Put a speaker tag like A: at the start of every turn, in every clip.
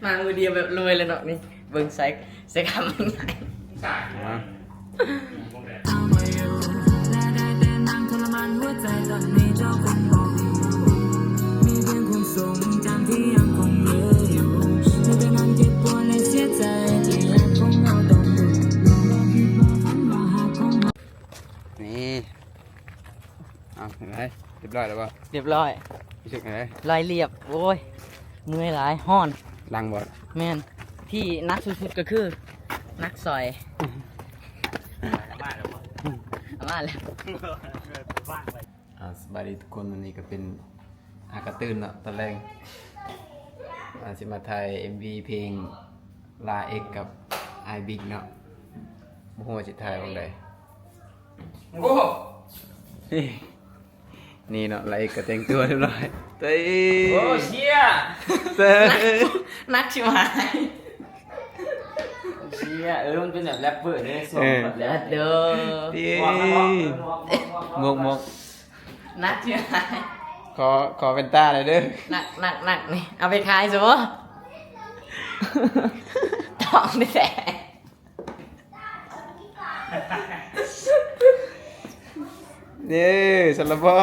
A: มามือเดียวแบบรวยเลยเนาะนี่เบิ่งใส่คำมันไง
B: นี่เอาเห็นไหมเรียบร้อยแล้วป่ะ
A: เรียบร้อย
B: รู้สึกไง
A: ลายเรียบโอ้ยเมื่อยหลายห้อน
B: ลังบอด
A: แม่นที่นักสุดๆก็คือนักซอยเอามาแล้ว
B: สบายดีทุกคนวันนี้ก็เป็นอากาตื่นเนาะตอนแรกสิมาถ่าย MV เพลงลาเอ็กกับไอบิ๊กเนาะโมโหจิตถ่ายวันใดโอ้นี่เนาะลาเอ็กก็แต่งตัวเรียบร้อยเต้ย
A: โอ้เชี่ย
B: เต้ย
A: นักชิบหายเชี่ยมันเป็นแบบแรปเปอร์เนี่ยส่งแบบแล้วเด้อ
B: มก
A: นักชิบหาย
B: ขอเป็นตาเลยเด้อ
A: หนักนี่เอาไปขายสิวะทองได้แต่
B: นี่สลับบ่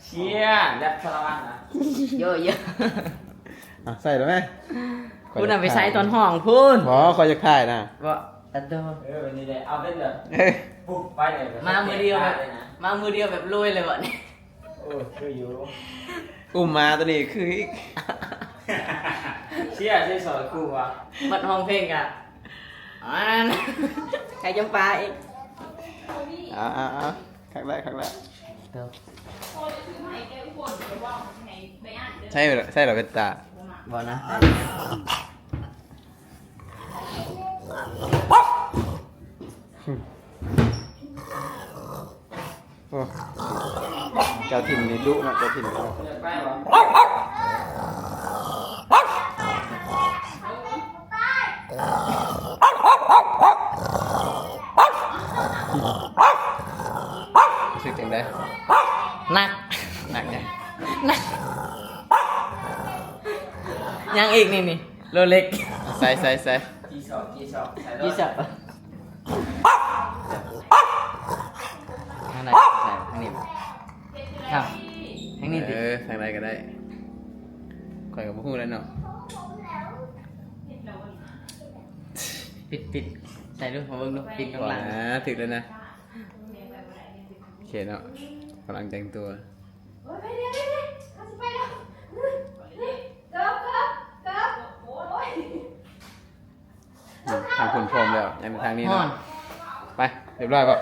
A: เชี่ยแรปสารวัตรนะเยอะ
B: ใส่แล้วไหม
A: คุณเอาไปใช้ตอนห้องพูน
B: หมอคอยจะถ่ายนะ
A: ว่าตัดโด
C: นี่เลยเอาเป็นแบบ
B: เฮ้ย
C: ปุ๊บไปเลย
A: มามือเดียวแบบมามือเดียวแบบรวยเลยวะนี่
C: โอ้คืออยู่
B: อุ้มมาตัวนี้คืออีก
C: เชี่ยใช่สอนครูวะ
A: มัดห้องเพลงอ่ะใครจะปลาอีก
B: ครั้งแรก
A: เดี๋ยว
B: ใช่เหรอเป็นตา
A: บอกนะ
B: โอ้เจ้าถิ่นนี่ดุนะเจ้าถิ่นนี่ดุ
C: ไปวะ
B: รู้สึกจังได้
A: หนัก
B: หนักไง
A: หนักยังอีกนี่โรเล็ก
B: ใส่
C: จีสอบใส่
A: ยี่สิบทางไหนใส่ทางนี้ครับทางนี้ดิ
B: ทางใดก็ได้คอยกับพูดแล้วเนาะ
A: ปิดใส่ดูมาเบิ่งดูปิดข้างหลัง
B: ถึกแล้วนะโอเคเนาะกำลังแต่งตัวทางคุณพร้อมแล้วยังทางนี้
A: ห้อ
B: เนาะ
A: น
B: ไปเรียบร้อยป่ะ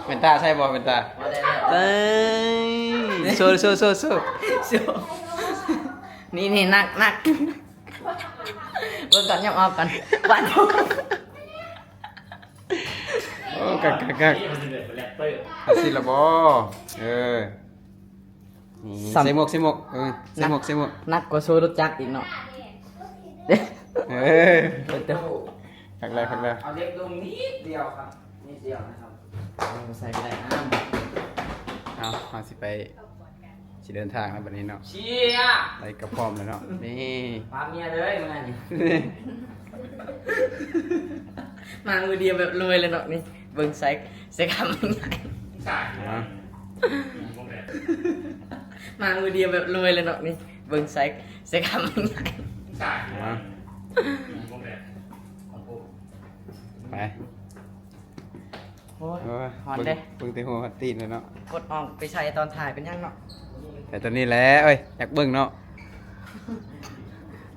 B: เป็นตาใช่ป่ะเป็นตา เอ้ยสู้
A: นี่หนักเบิ่งก่อนยังออกก่อนวัน
B: โอ้กัก
C: นี่มันเป็นแรปเปอร์
B: อาศิลบอนี่ใส่หมวกใส่หมวก
A: หนักกว่าโซรถจักรอีกเนาะ
B: เอ้ย
A: เดี๋ยว
B: คักแรก
C: เอาเล็กลงนิดเดียวครับนิดเดียวนะครับ
A: ใส่ไปได้นะ
B: เอาสิไปสิเดินทางแล้วบัดนี้เนาะ
C: เชี่ย
B: ไปกระพร้อมแล้วเนาะนี่
C: พาเมียเลยมึงไงนี่
A: มามือเดียวแบบรวยเลยเนาะนี่เบิ่งใส่คำมันไง
B: เอา
A: มามือเดียวแบบรวยเลยเนาะนี่เบิ่งใส่คำมันไง
B: เอาไป
A: โอ้ย
B: โอ้ย
A: ฮอนเด้
B: เบิ่งแต่หัวหัดตีนเลยเนาะ
A: กดออกไปใช้ตอนถ่ายเป็นยังเนาะ
B: แต่ตอนนี้แหละเอ้ยอยากเบิ่งเนาะ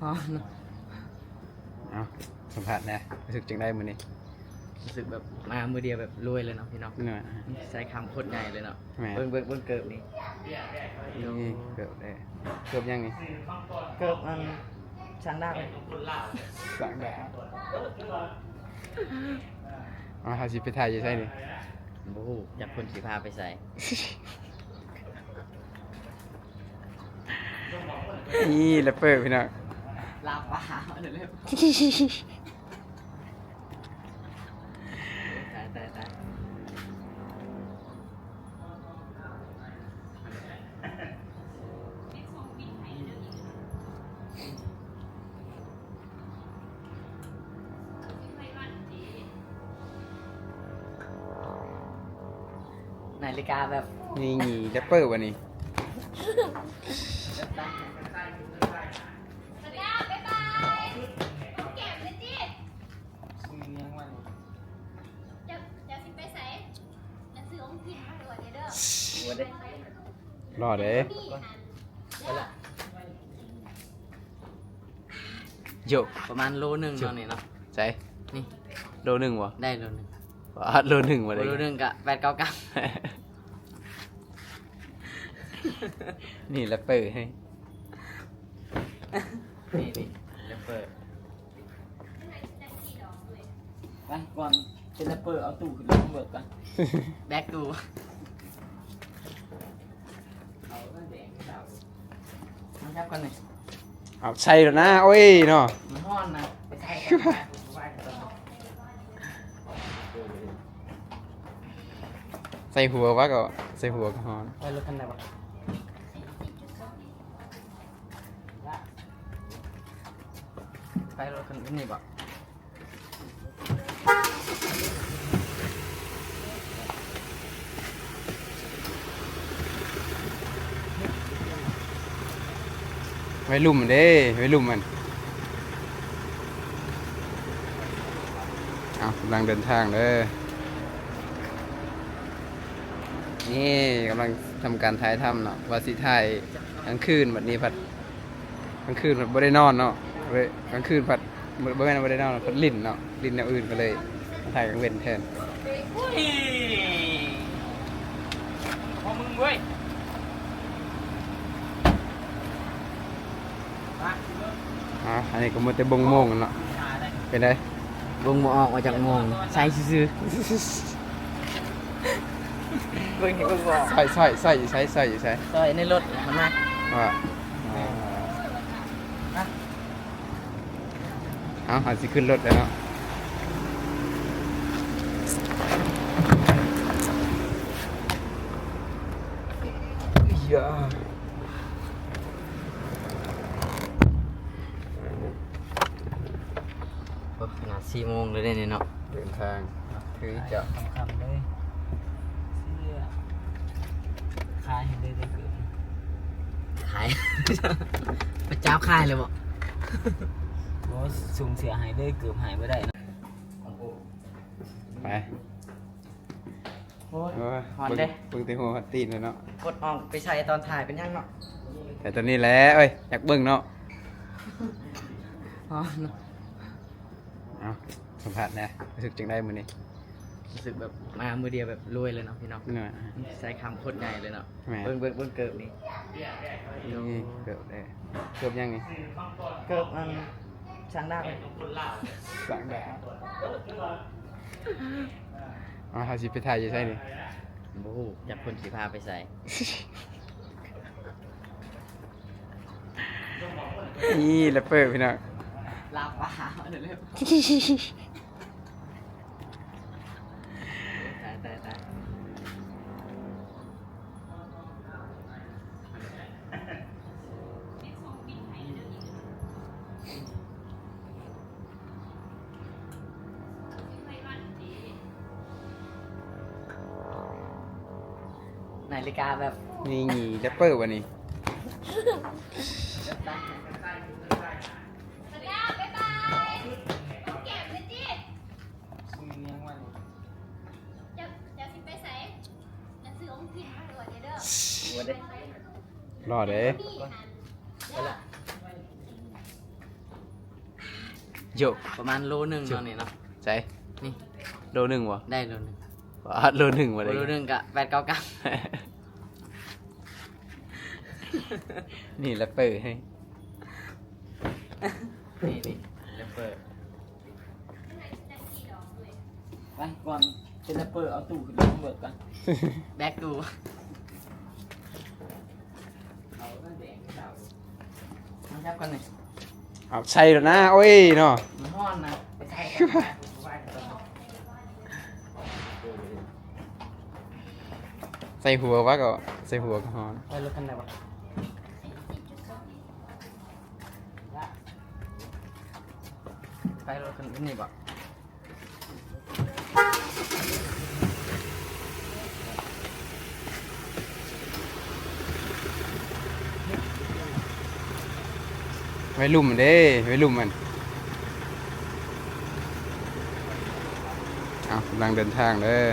A: อ๋อ
B: เอาสัมผัสนะรู้สึกจังได้มื้อนี้
A: รู้สึกแบบมามือเดียวแบบรวยเลยเนาะพี่น้อง
B: นี่หน่อย
A: ใช้คำโคตรใหญ่เลยเนาะ
B: แหม
A: เบิ่งเกิบนี่
B: นี่เกือบได้เกือบยังไง
A: เกิบมันช่างได้เลย
B: สั่งแบบเขาสิไปถ่ายอยู่ใช่นี่
A: โอ้โหอยากคนสีพาไปใส่
B: นี่แรปเปอร์พี่น้อง
A: ลาปลาเดี๋ยวเร็วตาย นาฬิกาแบบ
B: นี่แรปเปอร์วันนี้
A: หัวเด้
B: รอเด้
A: ไปละ
B: โย
A: ประมาณโลนึงตอนนี้เนาะ
B: ใช่
A: นี่
B: โลหนึ่งวะ
A: ได้โลนึง
B: โลหนึ่งมาเลย
A: โลนึงกะ899
B: นี่แรปเปอร์ให้
A: นี่แรปเปอร์ไปก่อนเป็นแรปเปอร์เอาตู้ขึ้นรถเบิกก่อนแบกตู้มาจับกันหน่อย
B: เอาใช่แล้วนะโอ้ยเนาะ
A: มันฮ้อนนะไปใช้กัน
B: ใส่หัววะก็ใส่หัวก็ฮอน
A: ไปรถคันไหนวะไปรถคันนี้บ่
B: ไว้ลุ่มมันเด้ไว้ลุ่มมันเอากำลังเดินทางเด้อนี่กำลังทำการถ่ายทำเนาะว่าสิถ่ายกลางคืนแบบนี้ผัดกลางคืนผัดบ่ได้นอนเนาะเว้ยกลางคืนผัดบ่แม่นบ่ได้นอนผัดลิ้นเนาะลิ้นแนวอื่นก็เลยมาถ่ายกลางเว้นแทน
A: พอมึงเว้ย
B: อันนี้ก็มันจะบงโมงเนาะเป็นไง
A: วงบ่ออกมาจากโมงใส่ซื่อๆเบิ่งเห็นเบิ่งบ่ออก
B: ใส่ใส่
A: ซอยในรถมันมา
B: ว่าเอาหาสิขึ้นรถแล้วเนาะเยอะ
A: ขนาด4 โมงเลยเนี่ยเนาะ
B: เดินทางคือจะ
A: คำเลยเสื้อขายให้ได้เกิดขาย ประจ้าขายเลยบ่บ่สูงเสียหายได้เกือบหายบ่ได้นะ
B: ไป
A: โอ้ย
B: โอ้ย
A: ฮอนเด้
B: เบิ่งแต่หัวหัดตีนเลยเนาะ
A: กดออกไปใช้ตอนถ่ายเป็นยังเนาะ
B: แต่ตอนนี้แหละเอ้ยอยากเบิ่งเนาะ
A: ฮอนเนาะ
B: เอาสัมผัสนะรู้สึกจังได้มื้อนี้
A: รู้สึกแบบมามือเดียวแบบรวยเลยเนาะพี่น้อง
B: นี่หน่อย
A: ใช้คำโคตรใหญ่เลยเนาะ
B: แหม
A: เบิ่งเกิบนี่
B: นี่เกือบได้เกือบยังไง
A: เกิบมันช่างได้
B: สั่งได้อ๋อเขาสิไปถ่ายอยู่ใช่นี่
A: โอ้โหจากคนขี่พาไปใส่
B: นี่แรปเปอร์พี่น้อง
A: ลาปลาเดี๋ยวเร็วตายนาฬิกาแบบ
B: นี่แรปเปอร์วันนี้
A: หัวเด้
B: รอเด้
A: ไปละ
B: โย
A: ประมาณโลนึงตอนนี้เนาะ
B: ใช่
A: นี่
B: โลหนึ่งวะ
A: ได้โลนึง
B: โลหนึ่งมาเลย
A: โลนึงกะ899
B: นี่แรปเปอร์ให้
A: นี่แรปเปอร์ไปก่อนเป็นแรปเปอร์เอาตู้ขึ้นรถเบิกก่อนแบกตู้มาจับกันหน่อย
B: เอาใช่แล้วนะโอ้ยเนาะ
A: มันฮ้อนนะไปใช้กัน
B: ใส่หัววะก็ใส่หัวก็ฮอน
A: ไปรถคันไหนวะไปรถคันนี้บ่
B: วัยรุ่นเด้วัยรุ่นมันเอากำลังเดินทางเด้อ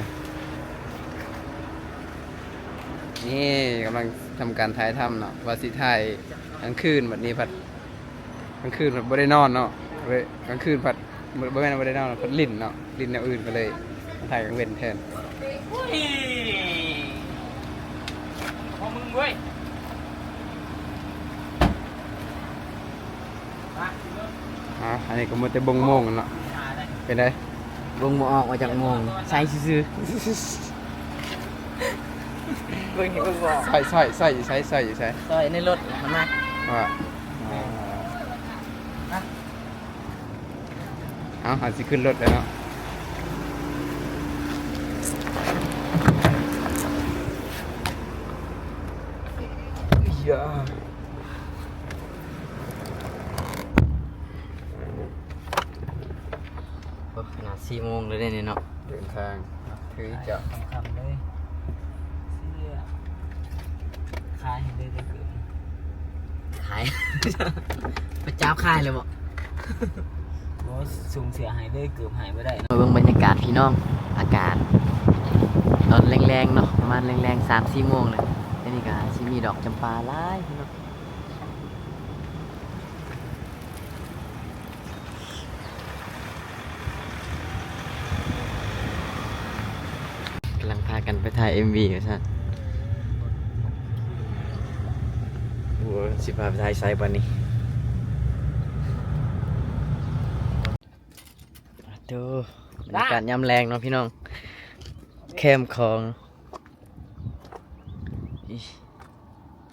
B: นี่กำลังทำการถ่ายทำเนาะว่าสิถ่ายกลางคืนแบบนี้ผัดกลางคืนผัดบ่ได้นอนเนาะเว้ยกลางคืนผัดบ่ได้ได้นอนผัดลิ้นเนาะลิ้นแนวอื่นก็เลยถ่ายกลางเว้นแทน
C: พอมึงเว้ย
B: อันนี้ก็มันจะบงโมงกันเนาะเป็นไง
A: วงหมอออกมาจากโมงใส่ซื่อเบิ่งเห็นเบิ่งบอก
B: ใส่อยู่ใช้
A: ซอยในรถมันมา
B: ว่าเอาอาจจะขึ้นรถแล้วเนาะ
A: ขนาด4 โมงเลยเนี่ยเนาะ
B: เดินทางถือจะ
A: คำเลยเสื้อขายให้ได้เกินขาย ประจ้าขายเลยบ่บ่สูงเสียหายได้เกือบหายไม่ได้เบิ่งบรรยากาศพี่น้องอากาศตอนแรงๆเนาะประมาณแรงๆ3-4 โมงเลยอันนี้ก็สิมีดอกจำปาหลายพี่น้องกำลังพากันไปถ่าย MV อยู่ซั่นโอ้สิพาไปถ่ายไซส์ปานนี้ดูบรรยากาศยามแรงเนาะพี่น้องแคมป์ของ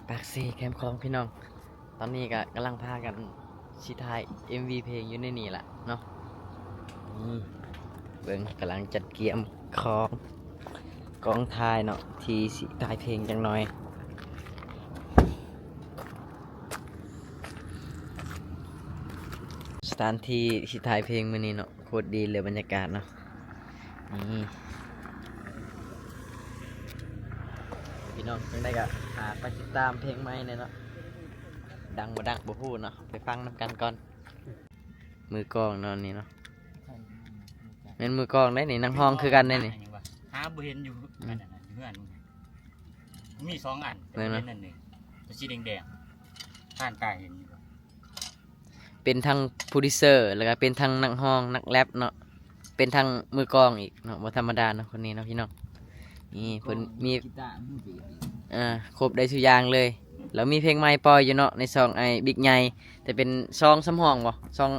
A: ปากซีแคมป์ของพี่น้องตอนนี้ก็กำลังพากันสิถ่าย MV เพลงอยู่ในนี่แหละเนาะเบิ่งกำลังจัดเกียมของกองถ่ายเนาะที่สิถ่ายเพลงจังหน่อยสถานที่สิถ่ายเพลงมื้อนี้เนาะโคตรดีเลยบรรยากาศเนาะนี่พี่น้องจังได้ก็หาไปติดตามเพลงใหม่เนี่ยเนาะดังบ่ดังบ่ฮู้เนาะไปฟังนำกันก่อนมือกลองเนาะนี่เนาะแม่นมือกลองได้นี่นางห้องคือกันได้นี่
C: หาบ่เห็นอยู่นั่นน่ะอยู่เฮือนมึงมี2 อันแต่บ่เห็นอันหนึงตัวสีแดงๆท่านตาเห็นอยู่
A: เป็นทั้งโปรดิวเซอร์แล้วก็เป็นทั้งนักห้องนักแรปเนาะเป็นทั้งมือกลองอีกเนาะบ่ธรรมดาเนาะคนนี้เนาะพี่น้องนี่เพิ่นมีครบได้ทุกอย่างเลยแล้วมีเพลงใหม่ปล่อยอยู่เนาะในซองไอ้บิ๊กใหญ่แต่เป็นซองสำห้องบ่ซอง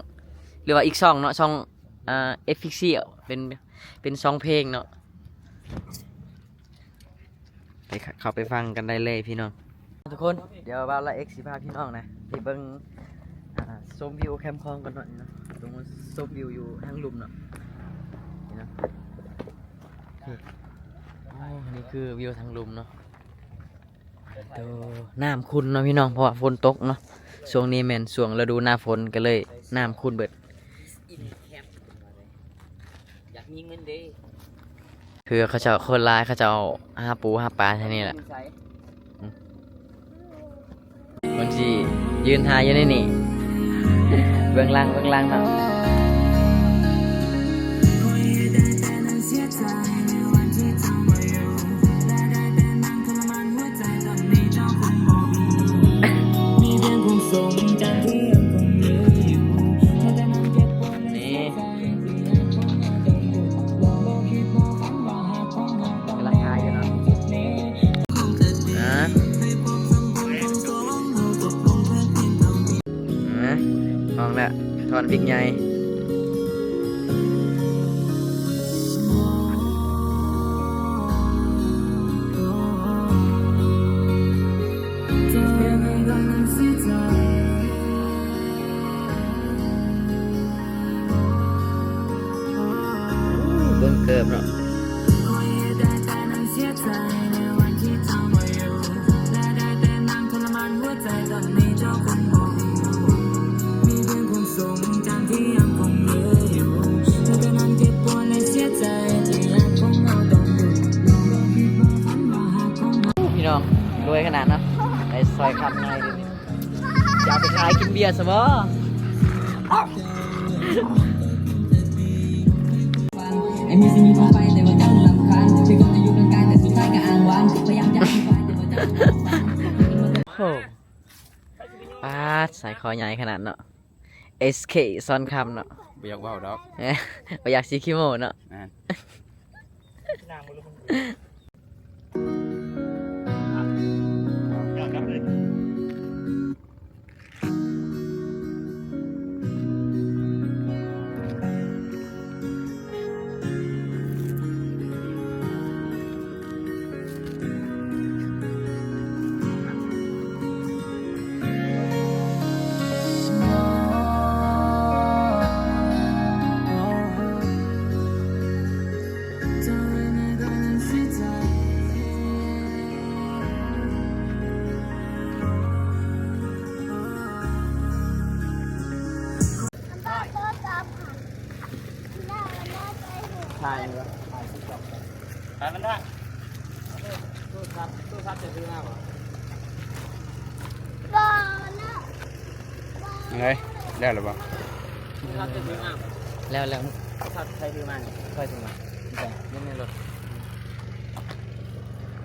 A: หรือว่าอีกซองเนาะซองOfficialเป็นซองเพลงเนาะไปเข้าไปฟังกันได้เลยพี่น้องทุกคนเดี๋ยวบ่าวละเอ็กซ์สิพาพี่น้องนะไปเบิ่งชมวิวแคมป์คลองกันหน่อยเนาะตรงชมวิวอยู่ทางลุ่มเนาะนี่นะนี่คือวิวทางลุ่มเนาะน้ำขุ่นเนาะพี่น้องเพราะว่าฝนตกเนาะช่วงนี้แม่นช่วงฤดูหน้าฝนก็เลยน้ำขุ่นเบิดอยากมีเงินเด้คือเขาจะคนร้ายเขาจะเอาหาปูหาปลาที่นี่แหละบางทียืนหาอยู่ในนี่เบื้องล่างเนาะห้องแล้วทอนบิ๊กใหญ่เบิ่งเกิบเนาะพี่น้องรวยขนาดเนาะไอ้ซอยคำในเลย อยากไปขายกินเบียร์ซะบ่
D: ไอ้มีสิ่งอยู่ทั่วไปแต่ว่าเจ้าลำคาญถึงจะอยู่กลางๆแต่สุดท้ายก็อ้างว้างพยายามจะอธิบายแต่ว่าเจ้าไม่ฟัง
A: โอ้ปาดสายคอใหญ่ขนาดเนาะ SK ซ่อนคำเนาะ
B: บ่อยากเว้าดอก
A: เอ๊ะบ่อยากซีคิโมเนาะ
B: นั่น
C: ยอดครับเลย
A: ใช่เหรอ
C: ไปมันได้
A: ตู้ซับจะซื้อมาบ่
B: อะไรได้หรือเปล่า
A: ตู้ซับจะซื้อมาบ่แล้วตู้ซับใครซื้อมาเนี่ยใครซื้อมาแต่ยังในรถ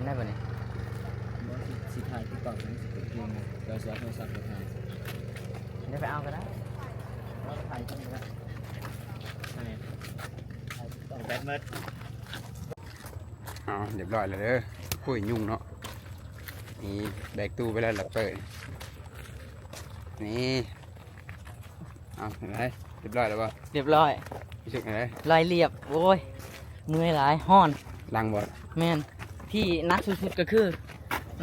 A: ได้ป่ะเนี่ยสิถ่ายติ๊กต็อกนี่สิเป็นเพลงนะเราจะโทรศัพท์มาถ่ายได้ไปเอาก็ได้เราถ่ายที่นี่นะใช่
C: แบตเมิด
B: อ๋อเรียบร้อยแล้วเด้อคุยยุ่งเนาะนี่แบกตู้ไปแล้วหลับเปิดนี่เอาอะไรเรียบร้อยแล้วป่ะ
A: เรียบร้อย
B: รู้สึกอะไร
A: ลายเรียบโอ้ยเมื่อยหลายห้อน
B: ลังบ่
A: แม่นที่นักสุดๆก็คือ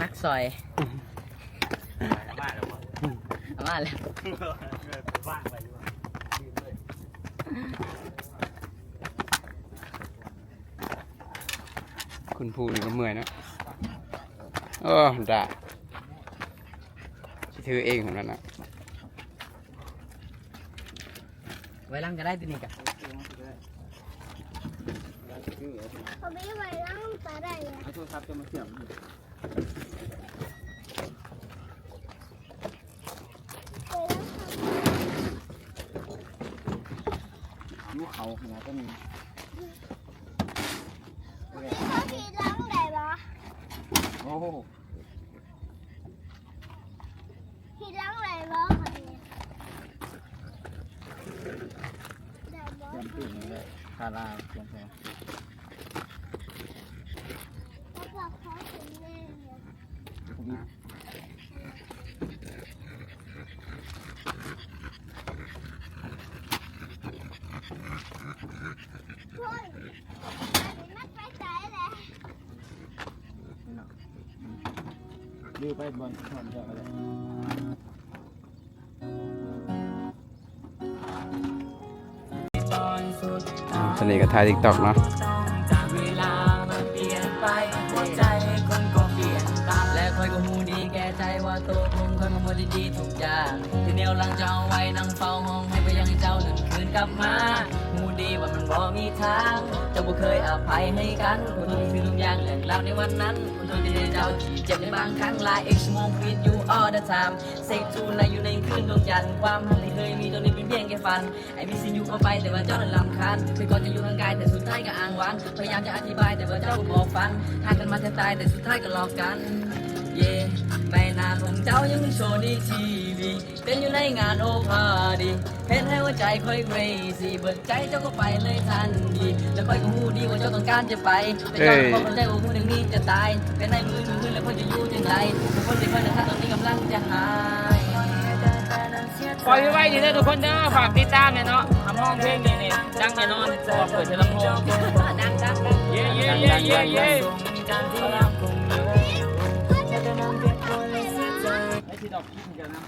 A: นักซอย
C: บ้านแล้วบ่
A: เอามาแล้ว
C: บ้านไปอยู่
B: คุณภูนี่ก็เมื่อยเนาะโอ้ด่าสิถือเองของมันนะ
A: ไว้ลังก็ได้ตัวนี้กะ
E: เขาไม่ไหวแล้วตาได้เลย
A: เอาโทรศัพท์จะมาเสียบ ลูกเขาขนาดต้นนี้
E: เขาขี่ล้างได้ปะ
A: โอ้โห
E: ขี่ล้างได้ปะได้ปะ
A: เตรียมปีกเลยคาราเตรียมแพง
E: เขาบอกเขาถึงแน่เลยช่วยอันนี้มันไปไหนแหละ
A: ดื้อไปบอลถอนเจาะอะไร
B: ตอนนี้ก็ถ่ายติ๊กต็อกเนาะ
D: เวลามันเปลี่ยนไปหัวใจคนก็เปลี่ยนตามและคอยก็หูดีแก่ใจว่าโตคงคอยมาหมดดีๆทุกอย่างที่แนวหลังเจ้าไว้นั่งเฝ้าห้องให้ไปยังเจ้าหนึ่งคืนกลับมาหูดีว่ามันบ่มีทางเจ้าบ่เคยอภัยให้กันคนทุกสิ่งทุกอย่างเรื่องราวในวันนั้นคนทุกที่ได้เจ้าเจ็บในบางครั้งหลายชั่วโมง with you all the time เสกจูนอยู่ในคืนดวงจันทร์ความหักที่เคยมีตอนนี้เป็นเพียงแค่ฝันไอ้มีสิ่งอยู่เข้าไปแต่ว่าเจ้านั้นรำคาญเคยก่อนจะอยู่ข้างกายแต่สุดท้ายก็อ้างว้างพยายามจะอธิบายแต่ว่าเจ้าก็บอกฟังหากันมาแทบตายแต่สุดท้ายก็หลอกกัน เย่ใบหน้าของเจ้ายังโชว์ในทีวีเป็นอยู่ในงานโอภาดีเห็นให้หัวใจค่อยเกรซี่เบิกใจเจ้าก็ไปเลยทันทีแล้วค่อยก็หูดีว่าเจ้าต้องการจะไปแต่เจ้าก็บอกคนใจว่าคนหนึ่งนี้จะตายเป็นในมือแล้วค่อยจะอยู่จังไรทุกคนที่ค่อยนะครับตอนนี้กำลังจะหาย
F: ปล่อยไว้ดีเด้อทุกคนเด้อฝากติดตามเนี่ยเนาะทำห้องเพลงนี่ดังแน่นอนเพราะว่าเปิดเทอมลำโพง
A: ดัง
F: เย้เย้เย้เย้เย้
A: ไอ้ที่ดอกคิดกันนะ